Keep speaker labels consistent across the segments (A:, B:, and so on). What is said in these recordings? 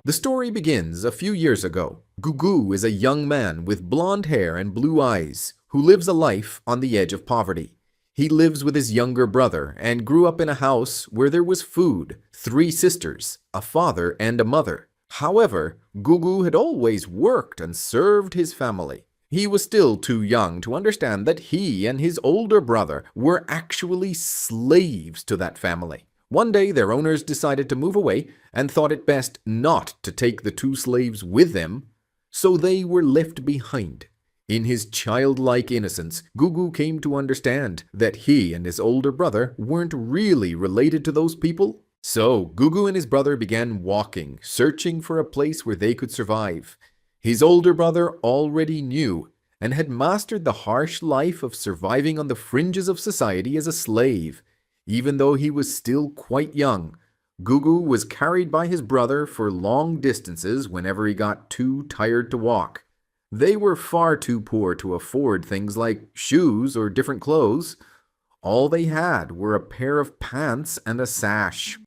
A: The story begins a few years ago. Gugu is a young man with blonde hair and blue eyes who lives a life on the edge of poverty. He lives with his younger brother and grew up in a house where there was food, 3 sisters, a father, and a mother. However, Gugu had always worked and served his family. He was still too young to understand that he and his older brother were actually slaves to that family. One day, their owners decided to move away and thought it best not to take the 2 slaves with them, so they were left behind. In his childlike innocence, Gugu came to understand that he and his older brother weren't really related to those people. So, Gugu and his brother began walking, searching for a place where they could survive. His older brother already knew and had mastered the harsh life of surviving on the fringes of society as a slave. Even though he was still quite young, Gugu was carried by his brother for long distances whenever he got too tired to walk. They were far too poor to afford things like shoes or different clothes. All they had were a pair of pants and a sash.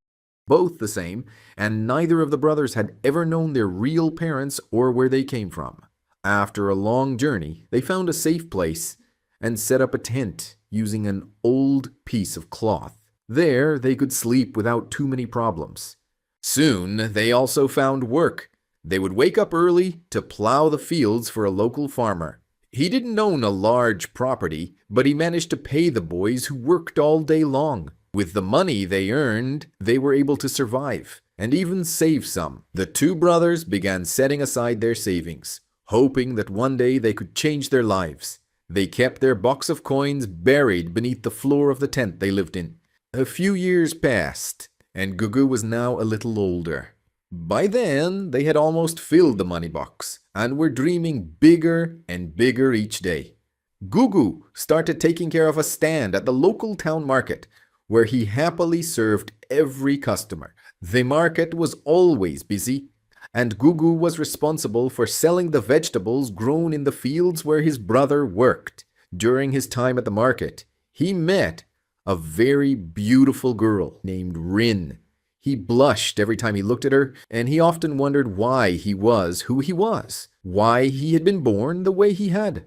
A: Both the same, and neither of the brothers had ever known their real parents or where they came from. After a long journey, they found a safe place and set up a tent using an old piece of cloth. There, they could sleep without too many problems. Soon, they also found work. They would wake up early to plow the fields for a local farmer. He didn't own a large property, but he managed to pay the boys who worked all day long. With the money they earned, they were able to survive and even save some. The 2 brothers began setting aside their savings, hoping that one day they could change their lives. They kept their box of coins buried beneath the floor of the tent they lived in. A few years passed, and Gugu was now a little older. By then, they had almost filled the money box and were dreaming bigger and bigger each day. Gugu started taking care of a stand at the local town market, where he happily served every customer. The market was always busy, and Gugu was responsible for selling the vegetables grown in the fields where his brother worked. During his time at the market, he met a very beautiful girl named Rin. He blushed every time he looked at her, and he often wondered why he was who he was, why he had been born the way he had.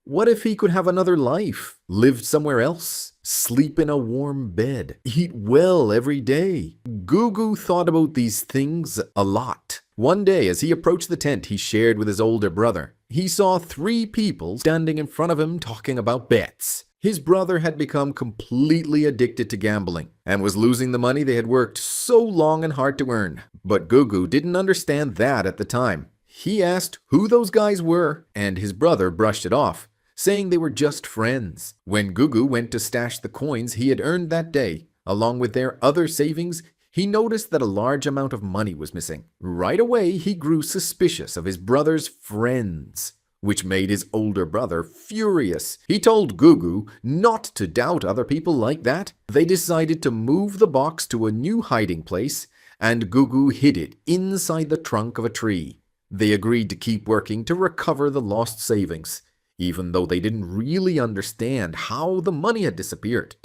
A: What if he could have another life, live somewhere else, sleep in a warm bed, eat well every day? Gugu thought about these things a lot. One day, as he approached the tent he shared with his older brother, he saw 3 people standing in front of him talking about bets. His brother had become completely addicted to gambling and was losing the money they had worked so long and hard to earn. But Gugu didn't understand that at the time. He asked who those guys were, and his brother brushed it off, saying they were just friends. When Gugu went to stash the coins he had earned that day, along with their other savings, he noticed that a large amount of money was missing. Right away, he grew suspicious of his brother's friends, which made his older brother furious. He told Gugu not to doubt other people like that. They decided to move the box to a new hiding place, and Gugu hid it inside the trunk of a tree. They agreed to keep working to recover the lost savings, even though they didn't really understand how the money had disappeared.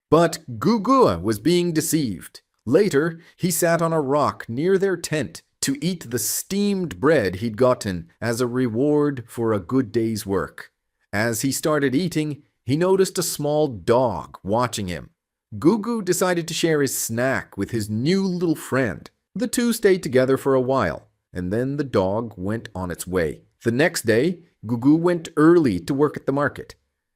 A: But Gugu was being deceived. Later, he sat on a rock near their tent to eat the steamed bread he'd gotten as a reward for a good day's work. As he started eating, he noticed a small dog watching him. Gugu decided to share his snack with his new little friend. The 2 stayed together for a while, and then the dog went on its way. The next day, Gugu went early to work at the market,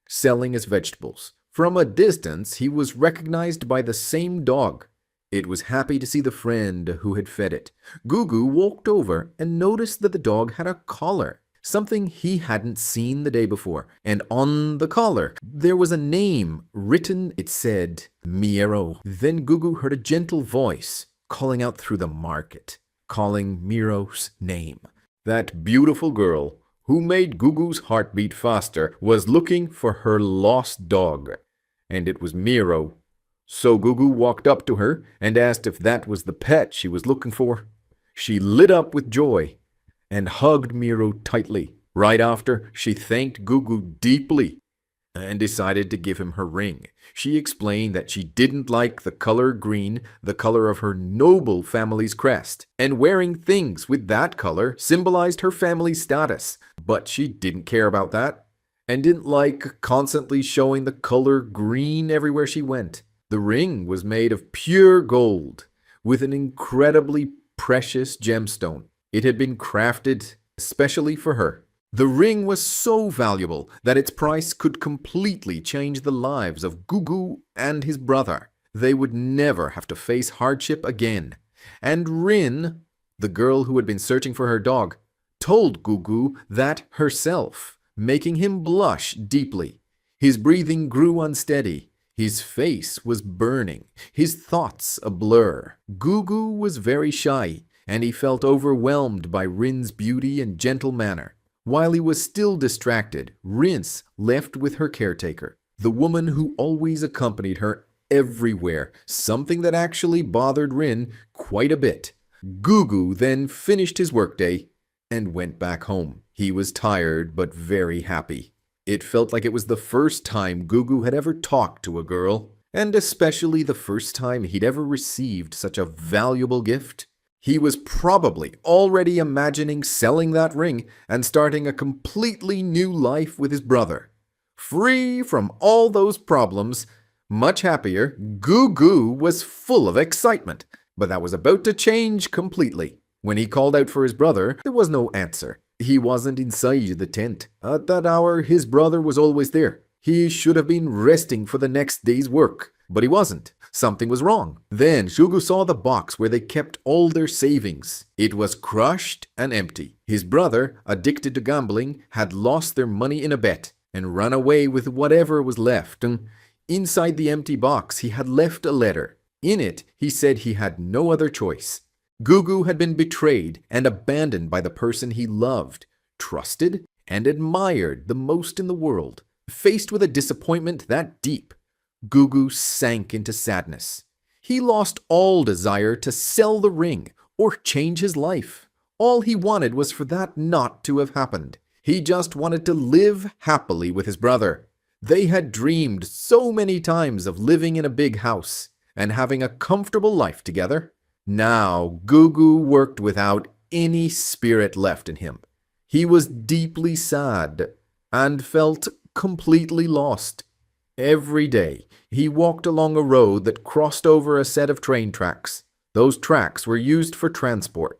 A: selling his vegetables. From a distance, he was recognized by the same dog. It was happy to see the friend who had fed it. Gugu walked over and noticed that the dog had a collar, something he hadn't seen the day before. And on the collar, there was a name written. It said, Miro. Then Gugu heard a gentle voice calling out through the market, calling Miro's name. That beautiful girl, who made Gugu's heart beat faster, was looking for her lost dog. And it was Miro. So Gugu walked up to her and asked if that was the pet she was looking for. She lit up with joy and hugged Miro tightly. Right after, she thanked Gugu deeply and decided to give him her ring. She explained that she didn't like the color green, the color of her noble family's crest, and wearing things with that color symbolized her family's status. But she didn't care about that, and didn't like constantly showing the color green everywhere she went. The ring was made of pure gold, with an incredibly precious gemstone. It had been crafted especially for her. The ring was so valuable that its price could completely change the lives of Gugu and his brother. They would never have to face hardship again. And Rin, the girl who had been searching for her dog, told Gugu that herself, making him blush deeply. His breathing grew unsteady. His face was burning, his thoughts a blur. Gugu was very shy, and he felt overwhelmed by Rin's beauty and gentle manner. While he was still distracted, Rin left with her caretaker, the woman who always accompanied her everywhere, something that actually bothered Rin quite a bit. Gugu then finished his workday and went back home. He was tired but very happy. It felt like it was the first time Gugu had ever talked to a girl, and especially the first time he'd ever received such a valuable gift. He was probably already imagining selling that ring and starting a completely new life with his brother. Free from all those problems, much happier, Gugu was full of excitement, but that was about to change completely. When he called out for his brother, there was no answer. He wasn't inside the tent. At that hour, his brother was always there. He should have been resting for the next day's work, but he wasn't. Something was wrong. Then Gugu saw the box where they kept all their savings. It was crushed and empty. His brother, addicted to gambling, had lost their money in a bet and run away with whatever was left. Inside the empty box, he had left a letter. In it, he said he had no other choice. Gugu had been betrayed and abandoned by the person he loved, trusted, and admired the most in the world. Faced with a disappointment that deep, Gugu sank into sadness. He lost all desire to sell the ring or change his life. All he wanted was for that not to have happened. He just wanted to live happily with his brother. They had dreamed so many times of living in a big house and having a comfortable life together. Now, Gugu worked without any spirit left in him. He was deeply sad and felt completely lost. Every day, he walked along a road that crossed over a set of train tracks. Those tracks were used for transport.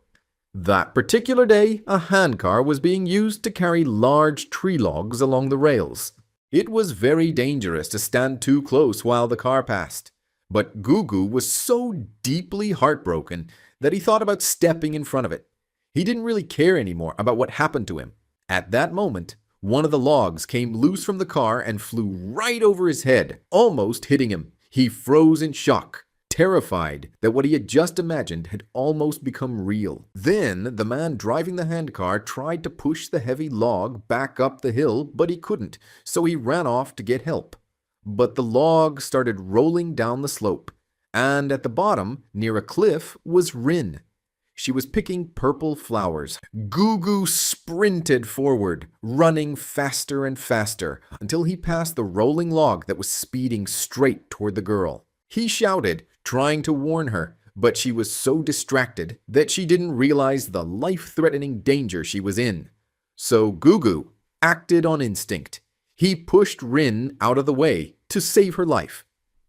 A: That particular day, a handcar was being used to carry large tree logs along the rails. It was very dangerous to stand too close while the car passed. But Gugu was so deeply heartbroken that he thought about stepping in front of it. He didn't really care anymore about what happened to him. At that moment, one of the logs came loose from the car and flew right over his head, almost hitting him. He froze in shock, terrified that what he had just imagined had almost become real. Then the man driving the handcar tried to push the heavy log back up the hill, but he couldn't, so he ran off to get help. But the log started rolling down the slope, and at the bottom, near a cliff, was Rin. She was picking purple flowers. Gugu sprinted forward, running faster and faster, until he passed the rolling log that was speeding straight toward the girl. He shouted, trying to warn her, but she was so distracted that she didn't realize the life-threatening danger she was in. So Gugu acted on instinct. He pushed Rin out of the way to save her life,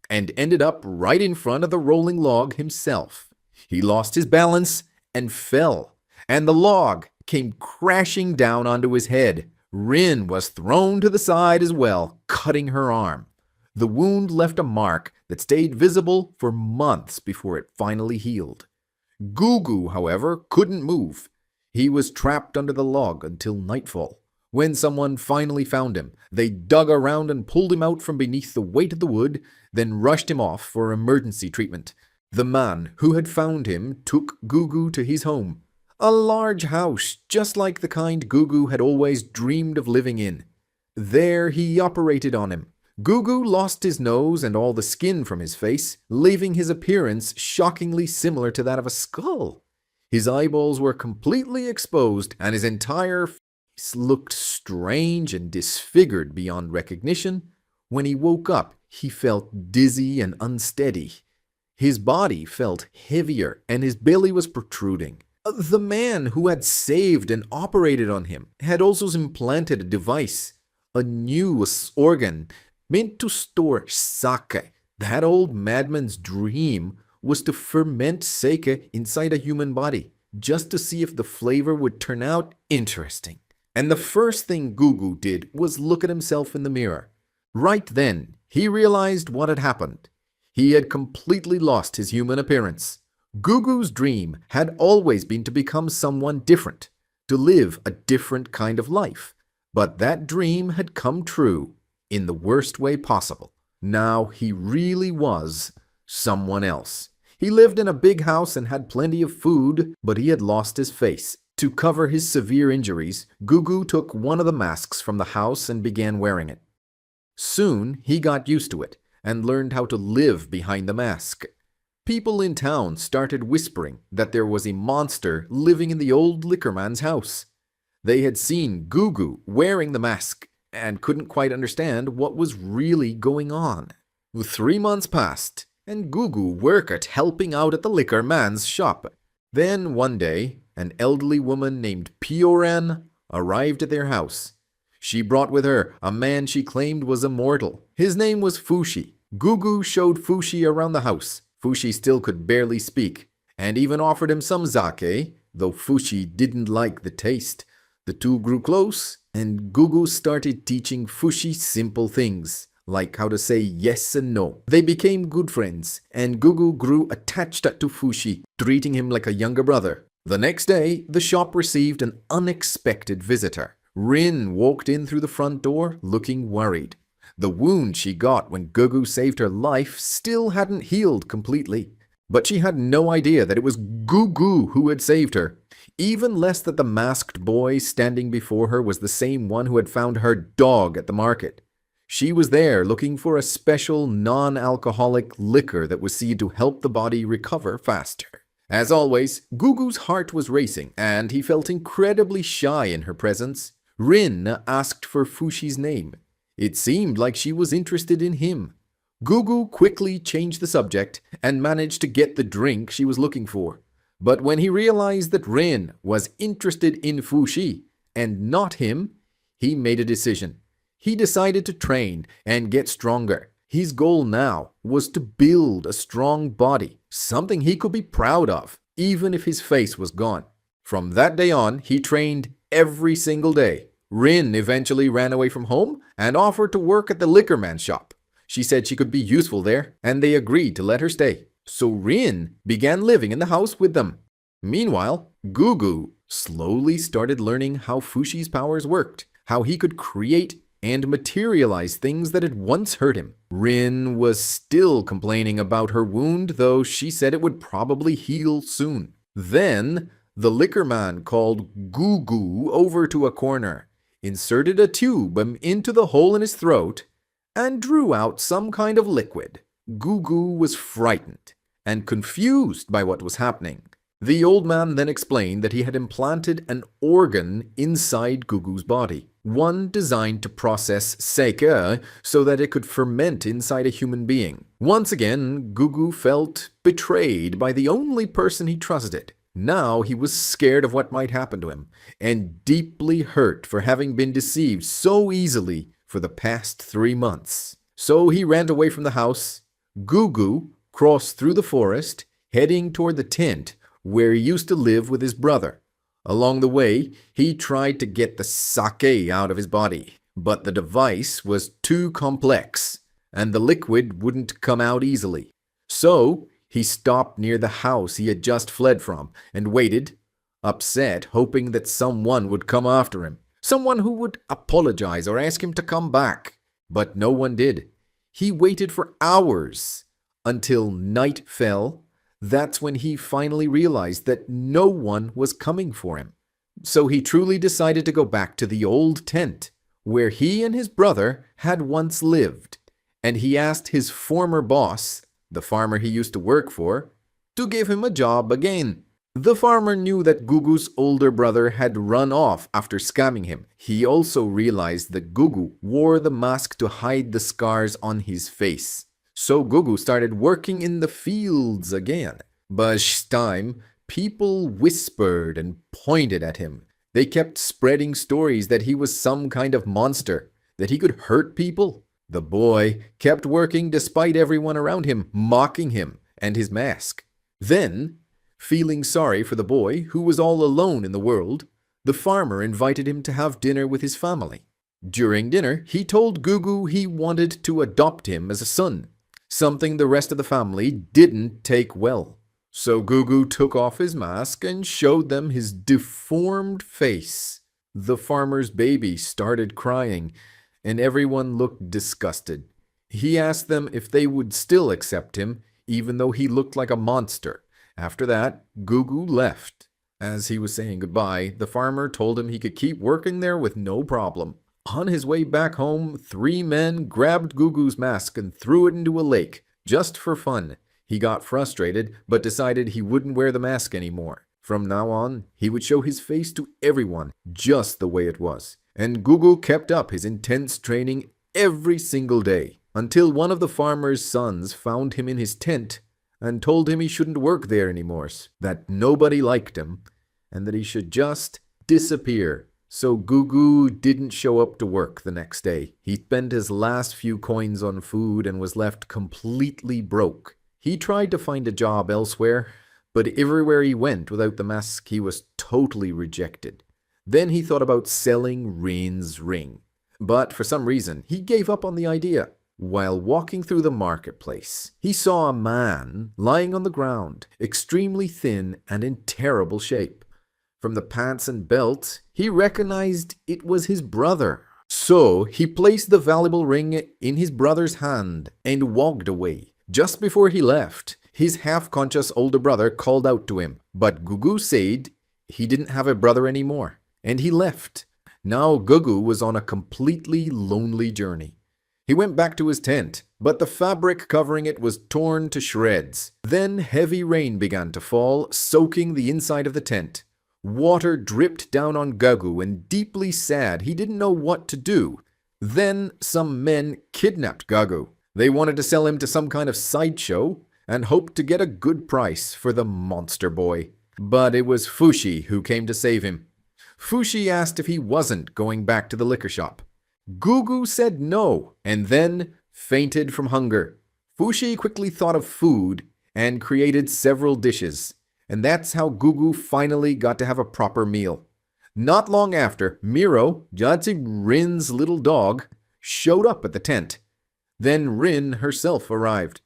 A: and ended up right in front of the rolling log himself. He lost his balance and fell, and the log came crashing down onto his head. Rin was thrown to the side as well, cutting her arm. The wound left a mark that stayed visible for months before it finally healed. Gugu, however, couldn't move. He was trapped under the log until nightfall. When someone finally found him, they dug around and pulled him out from beneath the weight of the wood, then rushed him off for emergency treatment. The man who had found him took Gugu to his home, a large house just like the kind Gugu had always dreamed of living in. There he operated on him. Gugu lost his nose and all the skin from his face, leaving his appearance shockingly similar to that of a skull. His eyeballs were completely exposed, and his entire face looked strange and disfigured beyond recognition. When he woke up, he felt dizzy and unsteady. His body felt heavier and his belly was protruding. The man who had saved and operated on him had also implanted a device, a new organ meant to store sake. That old madman's dream was to ferment sake inside a human body, just to see if the flavor would turn out interesting. And the first thing Gugu did was look at himself in the mirror. Right then, he realized what had happened. He had completely lost his human appearance. Gugu's dream had always been to become someone different, to live a different kind of life. But that dream had come true in the worst way possible. Now he really was someone else. He lived in a big house and had plenty of food, but he had lost his face. To cover his severe injuries, Gugu took one of the masks from the house and began wearing it. Soon he got used to it and learned how to live behind the mask. People in town started whispering that there was a monster living in the old liquor man's house. They had seen Gugu wearing the mask and couldn't quite understand what was really going on. 3 months passed, and Gugu worked helping out at the liquor man's shop. Then one day, an elderly woman named Pioran arrived at their house. She brought with her a man she claimed was immortal. His name was Fushi. Gugu showed Fushi around the house. Fushi still could barely speak, and even offered him some sake, though Fushi didn't like the taste. The two grew close, and Gugu started teaching Fushi simple things, like how to say yes and no. They became good friends, and Gugu grew attached to Fushi, treating him like a younger brother. The next day, the shop received an unexpected visitor. Rin walked in through the front door, looking worried. The wound she got when Gugu saved her life still hadn't healed completely. But she had no idea that it was Gugu who had saved her. Even less that the masked boy standing before her was the same one who had found her dog at the market. She was there looking for a special non-alcoholic liquor that was seen to help the body recover faster. As always, Gugu's heart was racing, and he felt incredibly shy in her presence. Rin asked for Fushi's name. It seemed like she was interested in him. Gugu quickly changed the subject and managed to get the drink she was looking for. But when he realized that Rin was interested in Fushi and not him, he made a decision. He decided to train and get stronger. His goal now was to build a strong body, something he could be proud of, even if his face was gone. From that day on, he trained every single day. Rin eventually ran away from home and offered to work at the liquor man's shop. She said she could be useful there, and they agreed to let her stay. So Rin began living in the house with them. Meanwhile, Gugu slowly started learning how Fushi's powers worked, how he could create and materialize things that had once hurt him. Rin was still complaining about her wound, though she said it would probably heal soon. Then, the liquor man called Gugu over to a corner, inserted a tube into the hole in his throat, and drew out some kind of liquid. Gugu was frightened and confused by what was happening. The old man then explained that he had implanted an organ inside Gugu's body, one designed to process sake so that it could ferment inside a human being. Once again, Gugu felt betrayed by the only person he trusted. Now he was scared of what might happen to him, and deeply hurt for having been deceived so easily for the past 3 months. So he ran away from the house. Gugu crossed through the forest, heading toward the tent where he used to live with his brother. Along the way, he tried to get the sake out of his body, but the device was too complex, and the liquid wouldn't come out easily. So he stopped near the house he had just fled from and waited, upset, hoping that someone would come after him, someone who would apologize or ask him to come back. But no one did. He waited for hours until night fell. That's when he finally realized that no one was coming for him. So he truly decided to go back to the old tent where he and his brother had once lived, and he asked his former boss, the farmer he used to work for, to give him a job again. The farmer knew that Gugu's older brother had run off after scamming him. He also realized that Gugu wore the mask to hide the scars on his face. So Gugu started working in the fields again. But this time, people whispered and pointed at him. They kept spreading stories that he was some kind of monster, that he could hurt people. The boy kept working despite everyone around him mocking him and his mask. Then, feeling sorry for the boy, who was all alone in the world, the farmer invited him to have dinner with his family. During dinner, he told Gugu he wanted to adopt him as a son, something the rest of the family didn't take well. So Gugu took off his mask and showed them his deformed face. The farmer's baby started crying, and everyone looked disgusted. He asked them if they would still accept him, even though he looked like a monster. After that, Gugu left. As he was saying goodbye, the farmer told him he could keep working there with no problem. On his way back home, 3 men grabbed Gugu's mask and threw it into a lake, just for fun. He got frustrated, but decided he wouldn't wear the mask anymore. From now on, he would show his face to everyone, just the way it was. And Gugu kept up his intense training every single day, until one of the farmer's sons found him in his tent and told him he shouldn't work there anymore, that nobody liked him, and that he should just disappear. So Gugu didn't show up to work the next day. He spent his last few coins on food and was left completely broke. He tried to find a job elsewhere, but everywhere he went without the mask, he was totally rejected. Then he thought about selling Rin's ring. But for some reason, he gave up on the idea. While walking through the marketplace, he saw a man lying on the ground, extremely thin and in terrible shape. From the pants and belt, he recognized it was his brother. So he placed the valuable ring in his brother's hand and walked away. Just before he left, his half-conscious older brother called out to him, but Gugu said he didn't have a brother anymore, and he left. Now Gugu was on a completely lonely journey. He went back to his tent, but the fabric covering it was torn to shreds. Then heavy rain began to fall, soaking the inside of the tent. Water dripped down on Gugu, and deeply sad, he didn't know what to do. Then some men kidnapped Gugu. They wanted to sell him to some kind of sideshow and hoped to get a good price for the monster boy. But it was Fushi who came to save him. Fushi asked if he wasn't going back to the liquor shop. Gugu said no, and then fainted from hunger. Fushi quickly thought of food and created several dishes, and that's how Gugu finally got to have a proper meal. Not long after, Miro, Jatsi Rin's little dog, showed up at the tent. Then Rin herself arrived.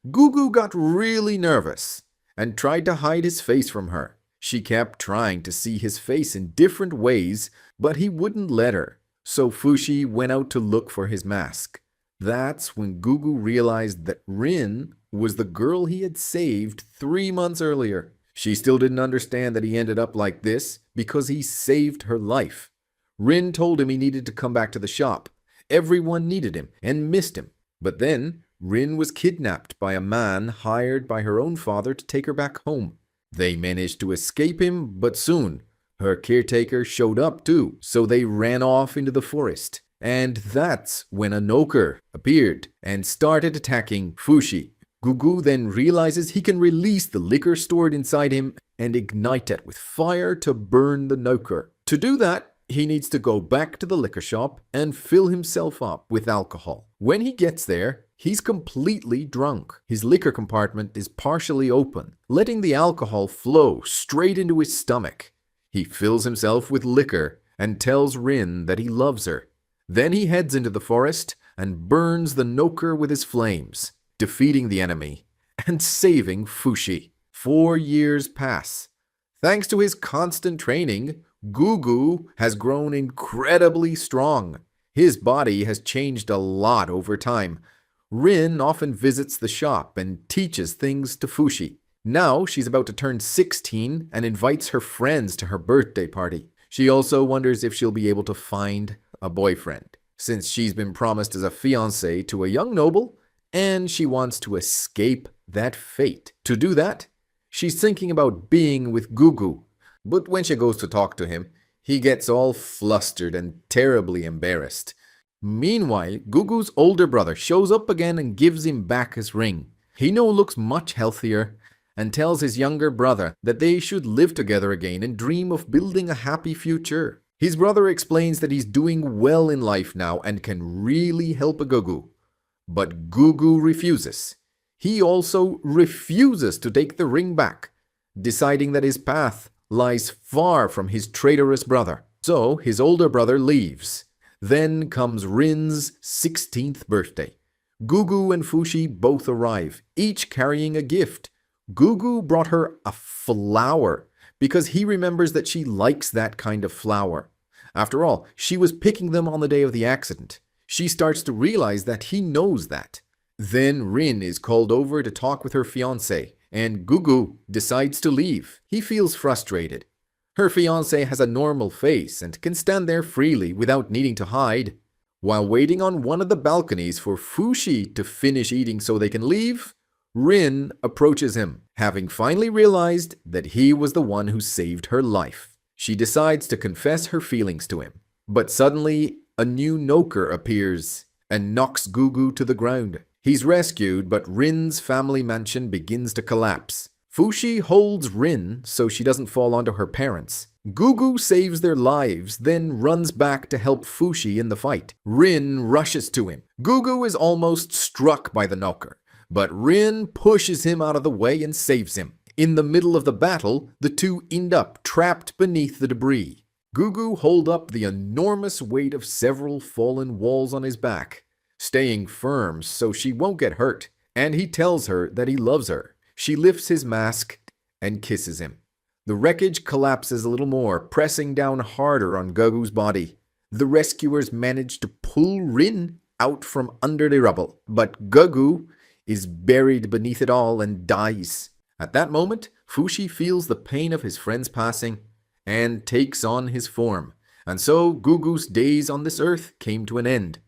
A: Gugu got really nervous and tried to hide his face from her. She kept trying to see his face in different ways, but he wouldn't let her. So Fushi went out to look for his mask. That's when Gugu realized that Rin was the girl he had saved 3 months earlier. She still didn't understand that he ended up like this because he saved her life. Rin told him he needed to come back to the shop. Everyone needed him and missed him. But then Rin was kidnapped by a man hired by her own father to take her back home. They managed to escape him, but soon her caretaker showed up too, so they ran off into the forest. And that's when a Noker appeared and started attacking Fushi. Gugu then realizes he can release the liquor stored inside him and ignite it with fire to burn the Noker. To do that, he needs to go back to the liquor shop and fill himself up with alcohol. When he gets there, he's completely drunk. His liquor compartment is partially open, letting the alcohol flow straight into his stomach. He fills himself with liquor and tells Rin that he loves her. Then he heads into the forest and burns the Noker with his flames, defeating the enemy and saving Fushi. 4 years pass. Thanks to his constant training, Gugu has grown incredibly strong. His body has changed a lot over time. Rin often visits the shop and teaches things to Fushi. Now she's about to turn 16 and invites her friends to her birthday party. She also wonders if she'll be able to find a boyfriend, since she's been promised as a fiancé to a young noble, and she wants to escape that fate. To do that, She's thinking about being with Gugu, but when she goes to talk to him, he gets all flustered and terribly embarrassed. Meanwhile, Gugu's older brother shows up again and gives him back his ring. He now looks much healthier and tells his younger brother that they should live together again and dream of building a happy future. His brother explains that he's doing well in life now and can really help Gugu. But Gugu refuses. He also refuses to take the ring back, deciding that his path lies far from his traitorous brother. So his older brother leaves. Then comes Rin's 16th birthday. Gugu and Fushi both arrive, each carrying a gift. Gugu brought her a flower because he remembers that she likes that kind of flower. After all, she was picking them on the day of the accident. She starts to realize that he knows that. Then Rin is called over to talk with her fiancé, and Gugu decides to leave. He feels frustrated. Her fiancé has a normal face and can stand there freely without needing to hide. While waiting on one of the balconies for Fushi to finish eating so they can leave, Rin approaches him, having finally realized that he was the one who saved her life. She decides to confess her feelings to him. But suddenly, a new Noker appears and knocks Gugu to the ground. He's rescued, but Rin's family mansion begins to collapse. Fushi holds Rin so she doesn't fall onto her parents. Gugu saves their lives, then runs back to help Fushi in the fight. Rin rushes to him. Gugu is almost struck by the Noker, but Rin pushes him out of the way and saves him. In the middle of the battle, the two end up trapped beneath the debris. Gugu holds up the enormous weight of several fallen walls on his back, staying firm so she won't get hurt, and he tells her that he loves her. She lifts his mask and kisses him. The wreckage collapses a little more, pressing down harder on Gugu's body. The rescuers manage to pull Rin out from under the rubble, but Gugu is buried beneath it all and dies. At that moment, Fushi feels the pain of his friend's passing and takes on his form. And so Gugu's days on this earth came to an end.